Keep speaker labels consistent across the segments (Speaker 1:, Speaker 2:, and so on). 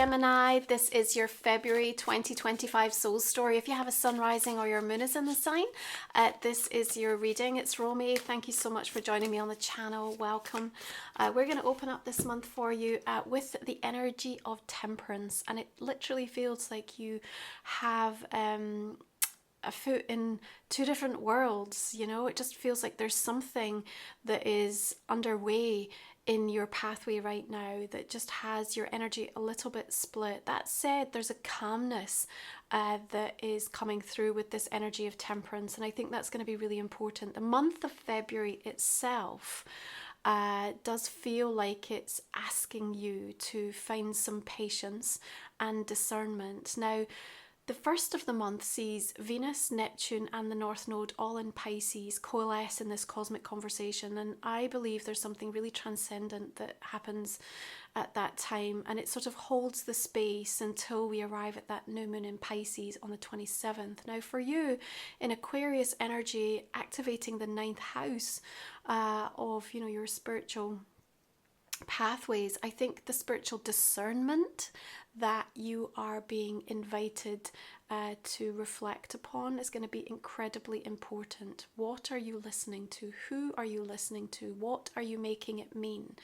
Speaker 1: Gemini, this is your February 2025 soul story. If you have a sun rising or your moon is in the sign, this is your reading. It's Romy. Thank you so much for joining me on the channel. Welcome. We're going to open up this month for you with the energy of temperance, and it literally feels like you have a foot in two different worlds. You know, it just feels like there's something that is underway in your pathway right now that just has your energy a little bit split. That said, there's a calmness that is coming through with this energy of temperance, and I think that's going to be really important. The month of February itself does feel like it's asking you to find some patience and discernment. Now, the first of the month sees Venus, Neptune and the North Node all in Pisces coalesce in this cosmic conversation, and I believe there's something really transcendent that happens at that time, and it sort of holds the space until we arrive at that new moon in Pisces on the 27th. Now for you, in Aquarius energy, activating the 9th house of, you know, your spiritual pathways, I think the spiritual discernment that you are being invited to reflect upon is going to be incredibly important. What are you listening to? Who are you listening to? What are you making it mean?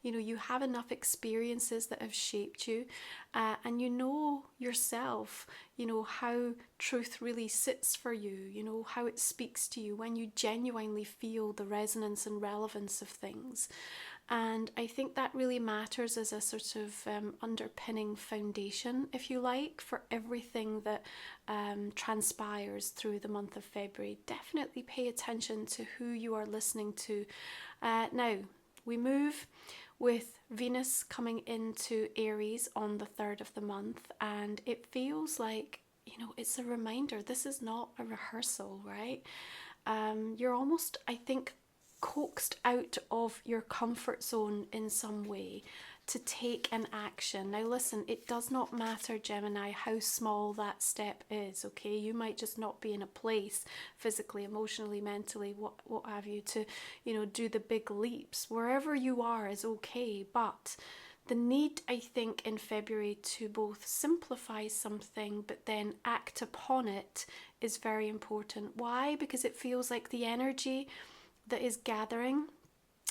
Speaker 1: You know, you have enough experiences that have shaped you, and you know yourself, you know, how truth really sits for you, you know, how it speaks to you when you genuinely feel the resonance and relevance of things. And I think that really matters as a sort of underpinning foundation, if you like, for everything that transpires through the month of February. Definitely pay attention to who you are listening to. Now, we move with Venus coming into Aries on the 3rd of the month, and it feels like, you know, it's a reminder. This is not a rehearsal, right? You're almost, I think, coaxed out of your comfort zone in some way to take an action. Now listen, it does not matter, Gemini, how small that step is, okay? You might just not be in a place physically, emotionally, mentally, what have you, to, you know, do the big leaps. Wherever you are is okay, but the need, I think, in February to both simplify something but then act upon it is very important. Why? Because it feels like the energy that is gathering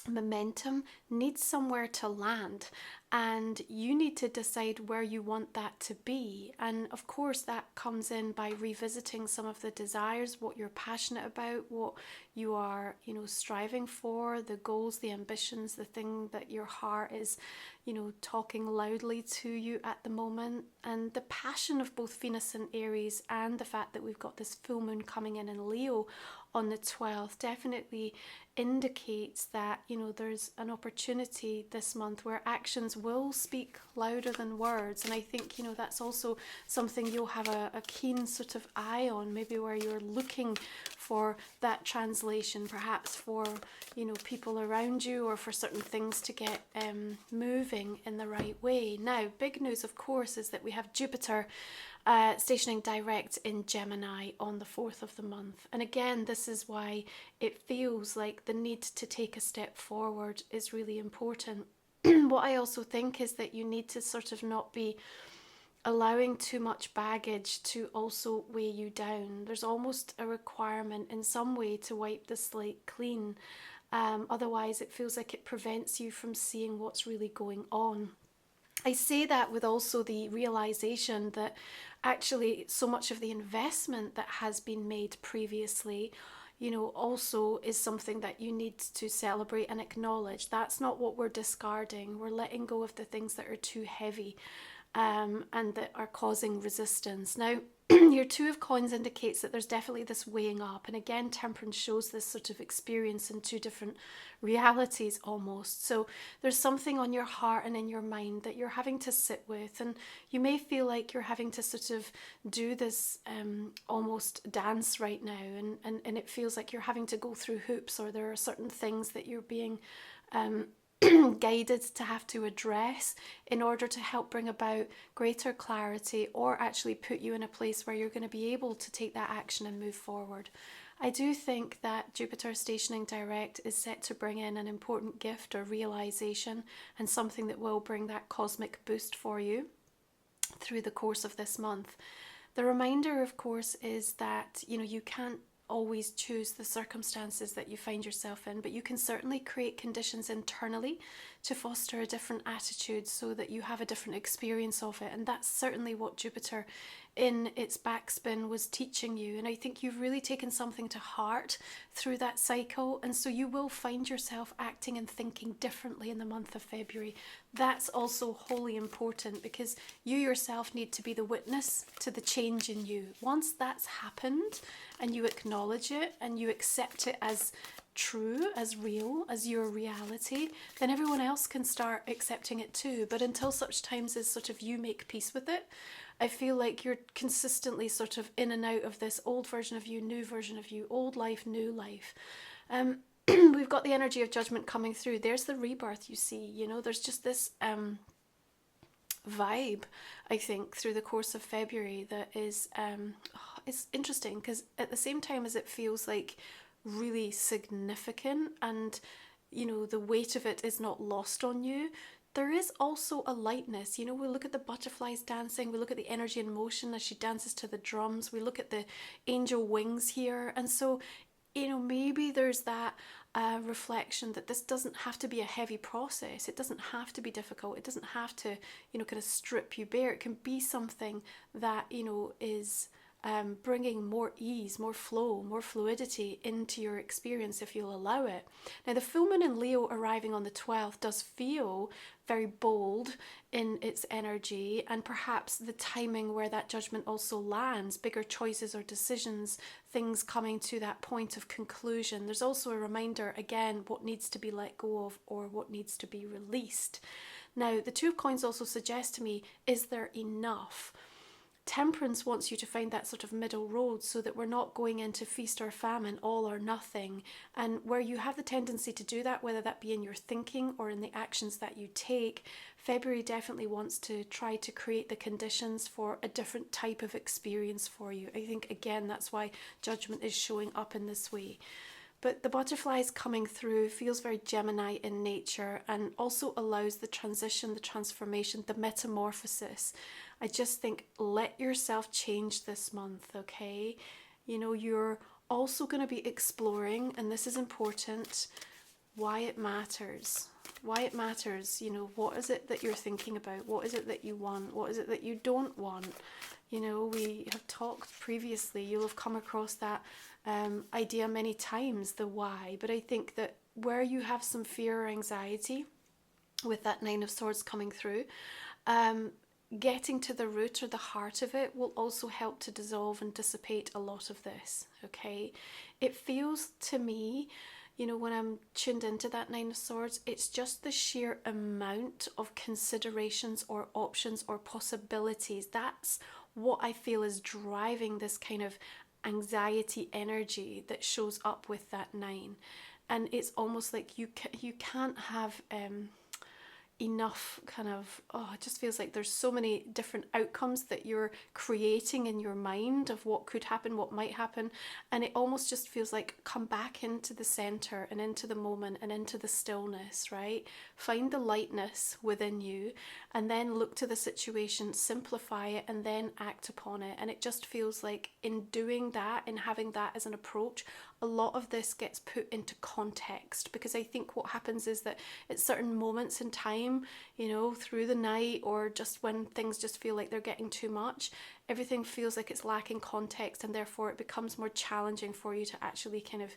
Speaker 1: momentum needs somewhere to land, and you need to decide where you want that to be. And of course that comes in by revisiting some of the desires, what you're passionate about, what you are, you know, striving for, the goals, the ambitions, the thing that your heart is, you know, talking loudly to you at the moment. And the passion of both Venus and Aries, and the fact that we've got this full moon coming in Leo on the 12th, definitely indicates that, you know, there's an opportunity this month where actions will speak louder than words. And I think, you know, that's also something you'll have a keen sort of eye on, maybe where you're looking for that translation, perhaps for, you know, people around you, or for certain things to get moving in the right way. Now, big news, of course, is that we have Jupiter stationing direct in Gemini on the 4th of the month. And again, this is why it feels like the need to take a step forward is really important. What I also think is that you need to sort of not be allowing too much baggage to also weigh you down. There's almost a requirement in some way to wipe the slate clean. Otherwise, it feels like it prevents you from seeing what's really going on. I say that with also the realization that actually so much of the investment that has been made previously, you know, also is something that you need to celebrate and acknowledge. That's not what we're discarding. We're letting go of the things that are too heavy and that are causing resistance. Now, your Two of Coins indicates that there's definitely this weighing up, and again, temperance shows this sort of experience in two different realities almost. So there's something on your heart and in your mind that you're having to sit with, and you may feel like you're having to sort of do this almost dance right now, and it feels like you're having to go through hoops, or there are certain things that you're being guided to have to address in order to help bring about greater clarity, or actually put you in a place where you're going to be able to take that action and move forward. I do think that Jupiter stationing direct is set to bring in an important gift or realization, and something that will bring that cosmic boost for you. through the course of this month. The reminder, of course, is that, you know, you can't always choose the circumstances that you find yourself in, but you can certainly create conditions internally to foster a different attitude so that you have a different experience of it. And that's certainly what Jupiter in its backspin was teaching you. And I think you've really taken something to heart through that cycle. And so you will find yourself acting and thinking differently in the month of February. That's also wholly important, because you yourself need to be the witness to the change in you. Once that's happened and you acknowledge it and you accept it as true, as real, as your reality, then everyone else can start accepting it too. But until such times as sort of you make peace with it, I feel like you're consistently sort of in and out of this old version of you, new version of you, old life, new life. We've got the energy of judgment coming through. There's the rebirth, you see, you know, there's just this vibe, I think, through the course of February that is, it's interesting, because at the same time as it feels like really significant and, you know, the weight of it is not lost on you, there is also a lightness. You know, we look at the butterflies dancing, we look at the energy in motion as she dances to the drums, we look at the angel wings here, and so, you know, maybe there's that reflection that this doesn't have to be a heavy process. It doesn't have to be difficult. It doesn't have to, you know, kind of strip you bare. It can be something that, you know, is bringing more ease, more flow, more fluidity into your experience if you'll allow it. Now, the full moon in Leo arriving on the 12th does feel very bold in its energy, and perhaps the timing where that judgment also lands, bigger choices or decisions, things coming to that point of conclusion. There's also a reminder, again, what needs to be let go of or what needs to be released. Now, the Two of Coins also suggests to me, is there enough? Temperance wants you to find that sort of middle road so that we're not going into feast or famine, all or nothing. And where you have the tendency to do that, whether that be in your thinking or in the actions that you take, February definitely wants to try to create the conditions for a different type of experience for you. I think, again, that's why judgment is showing up in this way. But the butterflies coming through feels very Gemini in nature, and also allows the transition, the transformation, the metamorphosis. I just think, let yourself change this month, okay? You know, you're also going to be exploring, and this is important, why it matters. Why it matters, you know, what is it that you're thinking about? What is it that you want? What is it that you don't want? You know, we have talked previously, you'll have come across that idea many times, the why. But I think that where you have some fear or anxiety with that Nine of Swords coming through, getting to the root or the heart of it will also help to dissolve and dissipate a lot of this, okay? It feels to me, you know, when I'm tuned into that Nine of Swords, it's just the sheer amount of considerations or options or possibilities. That's what I feel is driving this kind of anxiety energy that shows up with that nine. And it's almost like you can't have enough kind of, it just feels like there's so many different outcomes that you're creating in your mind of what could happen, what might happen, and it almost just feels like come back into the center and into the moment and into the stillness, right? Find the lightness within you and then look to the situation, simplify it, and then act upon it. And it just feels like in doing that, in having that as an approach, a lot of this gets put into context, because I think what happens is that at certain moments in time, you know, through the night or just when things just feel like they're getting too much, everything feels like it's lacking context, and therefore it becomes more challenging for you to actually kind of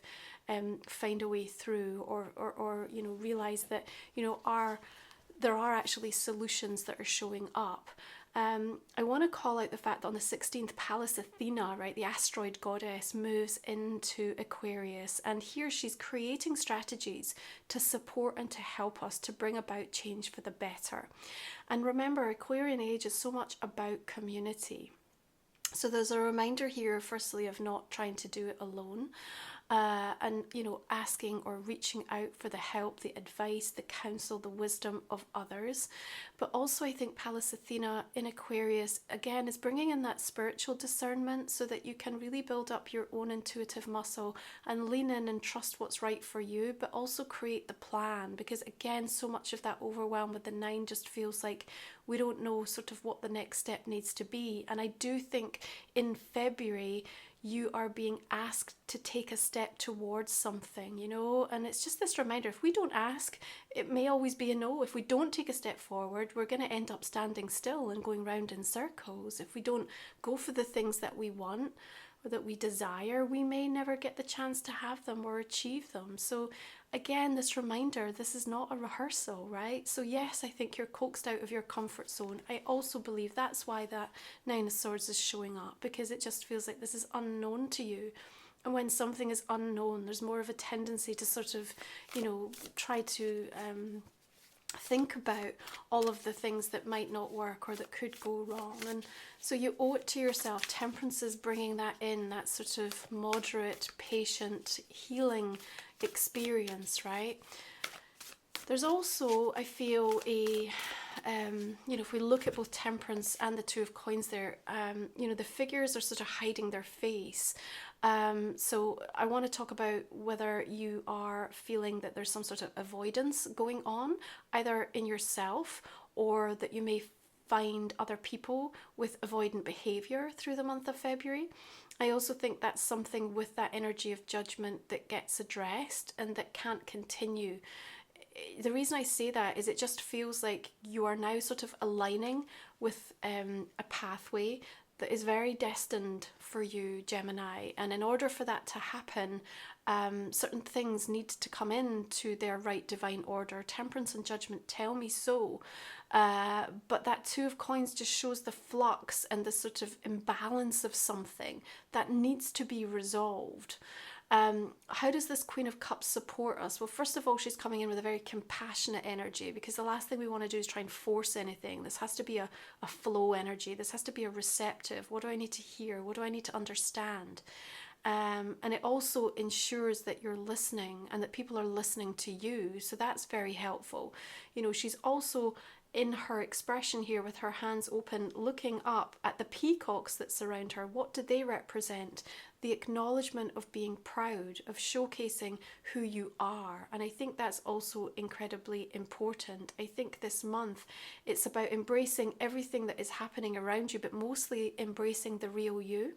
Speaker 1: find a way through or you know, realize that, you know, there are actually solutions that are showing up. I want to call out the fact that on the 16th, Pallas Athena, right, the asteroid goddess, moves into Aquarius, and here she's creating strategies to support and to help us to bring about change for the better. And remember, Aquarian age is so much about community. So there's a reminder here, firstly, of not trying to do it alone. And, you know, asking or reaching out for the help, the advice, the counsel, the wisdom of others. But also I think Pallas Athena in Aquarius, again, is bringing in that spiritual discernment so that you can really build up your own intuitive muscle and lean in and trust what's right for you, but also create the plan. Because again, so much of that overwhelm with the nine just feels like we don't know sort of what the next step needs to be. And I do think in February, you are being asked to take a step towards something, you know, and it's just this reminder, if we don't ask, it may always be a no. If we don't take a step forward, we're going to end up standing still and going round in circles. If we don't go for the things that we want or that we desire, we may never get the chance to have them or achieve them. So again, this reminder, this is not a rehearsal, right? So yes, I think you're coaxed out of your comfort zone. I also believe that's why that Nine of Swords is showing up, because it just feels like this is unknown to you. And when something is unknown, there's more of a tendency to sort of, you know, try to think about all of the things that might not work or that could go wrong. And so you owe it to yourself. Temperance is bringing that in, that sort of moderate, patient, healing experience, right? There's also, I feel, a you know, if we look at both Temperance and the Two of Coins there, you know, the figures are sort of hiding their face. So I want to talk about whether you are feeling that there's some sort of avoidance going on, either in yourself, or that you may find other people with avoidant behavior through the month of February. I also think that's something with that energy of judgment that gets addressed and that can't continue. The reason I say that is it just feels like you are now sort of aligning with a pathway that is very destined for you, Gemini. And in order for that to happen, certain things need to come into their right divine order. Temperance and Judgment tell me so. But that Two of Coins just shows the flux and the sort of imbalance of something that needs to be resolved. How does this Queen of Cups support us? Well, first of all, she's coming in with a very compassionate energy, because the last thing we want to do is try and force anything. This has to be a flow energy. This has to be a receptive. What do I need to hear? What do I need to understand? And it also ensures that you're listening and that people are listening to you. So that's very helpful. You know, she's also in her expression here with her hands open, looking up at the peacocks that surround her. What do they represent? The acknowledgement of being proud, of showcasing who you are. And I think that's also incredibly important. I think this month it's about embracing everything that is happening around you, but mostly embracing the real you.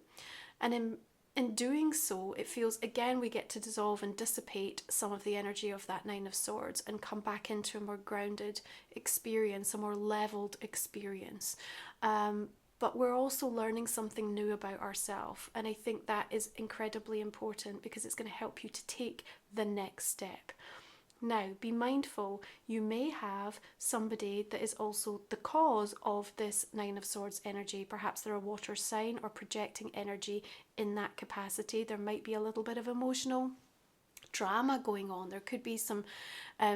Speaker 1: And in doing so, it feels, again, we get to dissolve and dissipate some of the energy of that Nine of Swords and come back into a more grounded experience, a more leveled experience. But we're also learning something new about ourselves. And I think that is incredibly important, because it's going to help you to take the next step. Now, be mindful, you may have somebody that is also the cause of this Nine of Swords energy. Perhaps they're a water sign or projecting energy in that capacity. There might be a little bit of emotional drama going on. There could be some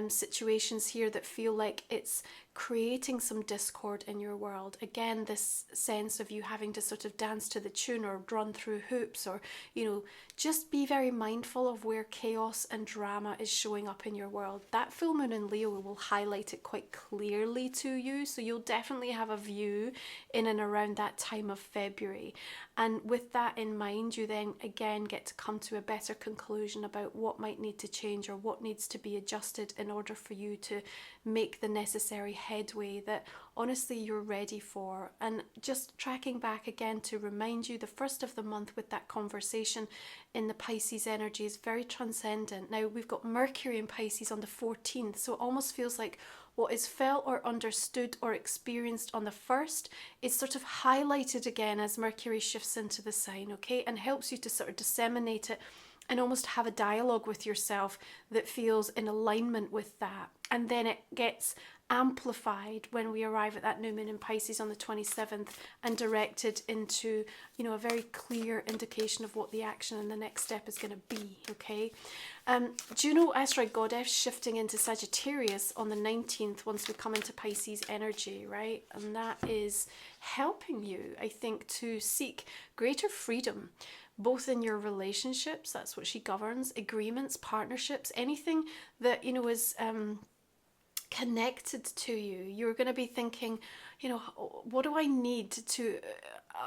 Speaker 1: situations here that feel like it's creating some discord in your world. Again, this sense of you having to sort of dance to the tune or run through hoops, or, you know, just be very mindful of where chaos and drama is showing up in your world. That full moon in Leo will highlight it quite clearly to you, so you'll definitely have a view in and around that time of February. And with that in mind, you then again get to come to a better conclusion about what might need to change or what needs to be adjusted in order for you to make the necessary headway that honestly you're ready for. And just tracking back again to remind you, the first of the month with that conversation in the Pisces energy is very transcendent. Now we've got Mercury in Pisces on the 14th, so it almost feels like what is felt or understood or experienced on the 1st is sort of highlighted again as Mercury shifts into the sign, okay, and helps you to sort of disseminate it and almost have a dialogue with yourself that feels in alignment with that. And then it gets amplified when we arrive at that new moon in Pisces on the 27th and directed into, you know, a very clear indication of what the action and the next step is going to be, okay? Juno, asteroid goddess, shifting into Sagittarius on the 19th once we come into Pisces energy, right? And that is helping you, I think, to seek greater freedom, both in your relationships, that's what she governs, agreements, partnerships, anything that, you know, is connected to you. You're going to be thinking, you know, what do I need to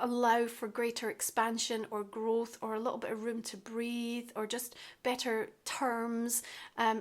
Speaker 1: allow for greater expansion or growth, or a little bit of room to breathe, or just better terms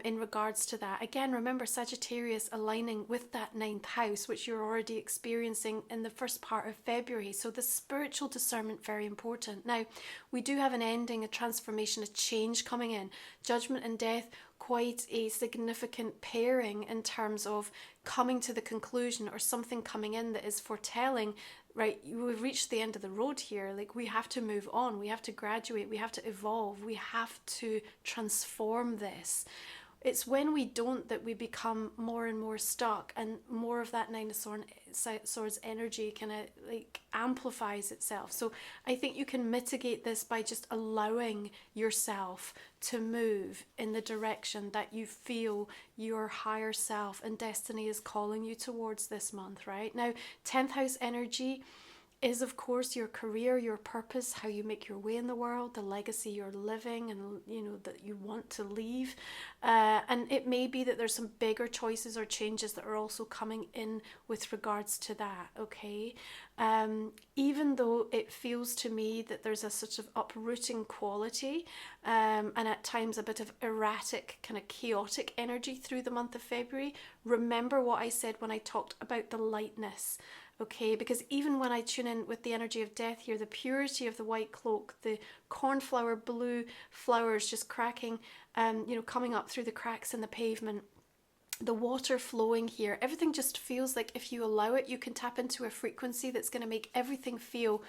Speaker 1: in regards to that. Again, remember Sagittarius aligning with that 9th house, which you're already experiencing in the first part of February. So the spiritual discernment, very important. Now, we do have an ending, a transformation, a change coming in. Judgment and death, quite a significant pairing in terms of coming to the conclusion, or something coming in that is foretelling, right, we've reached the end of the road here. Like, we have to move on, we have to graduate, we have to evolve, we have to transform this. It's when we don't that we become more and more stuck, and more of that Nine of Swords energy kind of like amplifies itself. So I think you can mitigate this by just allowing yourself to move in the direction that you feel your higher self and destiny is calling you towards this month, right? Now, 10th house energy is, of course, your career, your purpose, how you make your way in the world, the legacy you're living and, you know, that you want to leave. And it may be that there's some bigger choices or changes that are also coming in with regards to that, okay? Even though it feels to me that there's a sort of uprooting quality, and at times a bit of erratic, kind of chaotic energy through the month of February, remember what I said when I talked about the lightness. Okay, because even when I tune in with the energy of death here, the purity of the white cloak, the cornflower blue flowers just cracking, you know, coming up through the cracks in the pavement, the water flowing here, everything just feels like if you allow it, you can tap into a frequency that's going to make everything feel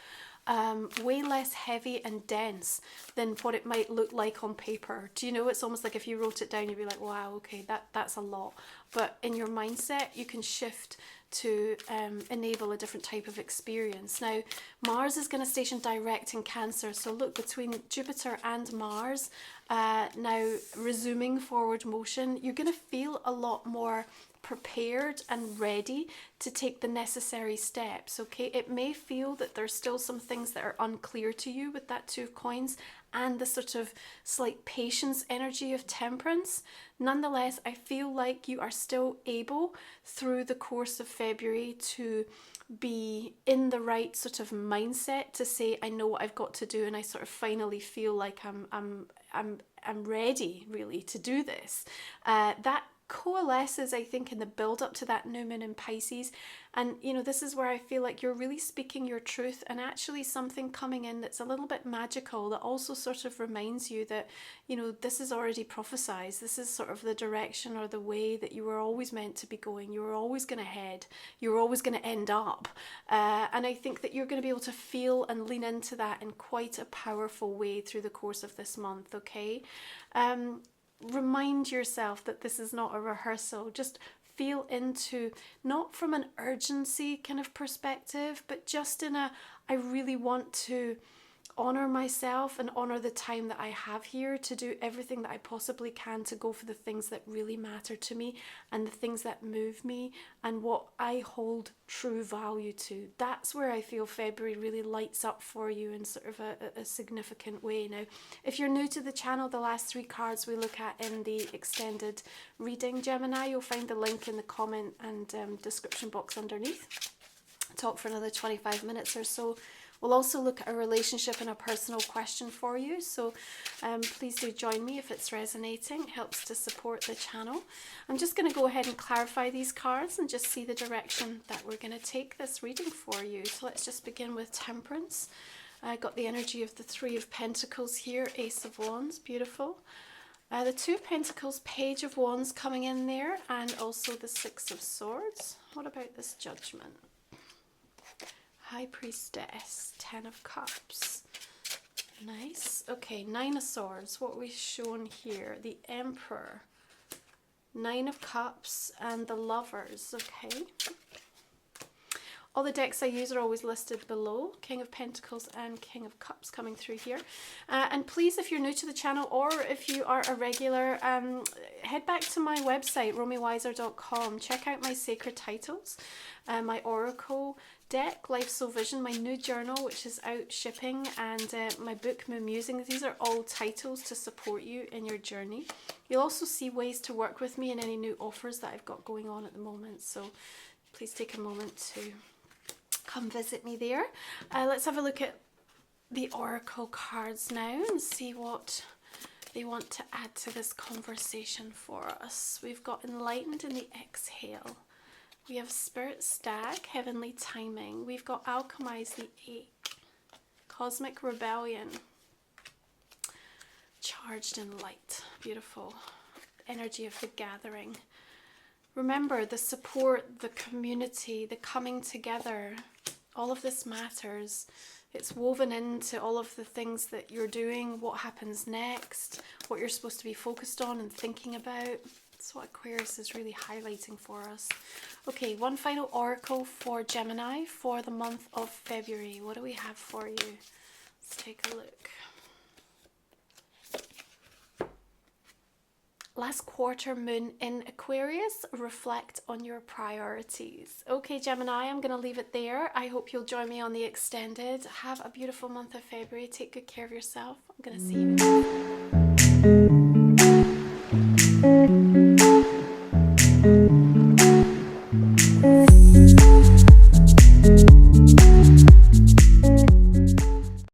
Speaker 1: way less heavy and dense than what it might look like on paper. Do you know, it's almost like if you wrote it down, you'd be like, wow, okay, that's a lot. But in your mindset, you can shift to enable a different type of experience. Now, Mars is going to station direct in Cancer. So look, between Jupiter and Mars, now resuming forward motion, you're going to feel a lot more prepared and ready to take the necessary steps, okay? It may feel that there's still some things that are unclear to you with that Two of Coins and the sort of slight patience energy of Temperance. Nonetheless, I feel like you are still able through the course of February to be in the right sort of mindset to say, I know what I've got to do, and I sort of finally feel like I'm ready really to do this. That coalesces, I think, in the build up to that new moon in Pisces. And you know, this is where I feel like you're really speaking your truth, and actually something coming in that's a little bit magical that also sort of reminds you that, you know, this is already prophesized. This is sort of the direction or the way that you were always meant to be going. You were always going to head. You were always going to end up. And I think that you're going to be able to feel and lean into that in quite a powerful way through the course of this month, okay? Remind yourself that this is not a rehearsal. Just feel into, not from an urgency kind of perspective, but just in a, I really want to honor myself and honor the time that I have here to do everything that I possibly can to go for the things that really matter to me and the things that move me and what I hold true value to. That's where I feel February really lights up for you in sort of a significant way. Now, if you're new to the channel, the last 3 cards we look at in the extended reading, Gemini, you'll find the link in the comment and description box underneath. Talk for another 25 minutes or so. We'll also look at a relationship and a personal question for you, so please do join me if it's resonating. It helps to support the channel. I'm just going to go ahead and clarify these cards and just see the direction that we're going to take this reading for you. So let's just begin with Temperance. I got the energy of the 3 of Pentacles here, Ace of Wands, beautiful. The 2 of Pentacles, Page of Wands coming in there, and also the 6 of Swords. What about this Judgment? High Priestess, 10 of Cups. Nice. Okay, 9 of Swords. What are we shown here? The Emperor, 9 of Cups, and the Lovers. Okay. All the decks I use are always listed below. King of Pentacles and King of Cups coming through here. And please, if you're new to the channel or if you are a regular, head back to my website, romywiser.com. Check out my sacred titles, my Oracle deck, Life Soul Vision, my new journal, which is out shipping, and my book, MUSINGS. These are all titles to support you in your journey. You'll also see ways to work with me and any new offers that I've got going on at the moment. So please take a moment to come visit me there. Let's have a look at the oracle cards now and see what they want to add to this conversation for us. We've got enlightened in the exhale. We have spirit stag, heavenly timing. We've got alchemize the 8, cosmic rebellion, charged in light. Beautiful. Energy of the gathering. Remember, the support, the community, the coming together, all of this matters. It's woven into all of the things that you're doing, what happens next, what you're supposed to be focused on and thinking about. That's what Aquarius is really highlighting for us. Okay, one final oracle for Gemini for the month of February. What do we have for you? Let's take a look. Last quarter moon in Aquarius, reflect on your priorities. Okay, Gemini, I'm going to leave it there. I hope you'll join me on the extended. Have a beautiful month of February. Take good care of yourself. I'm going to see you.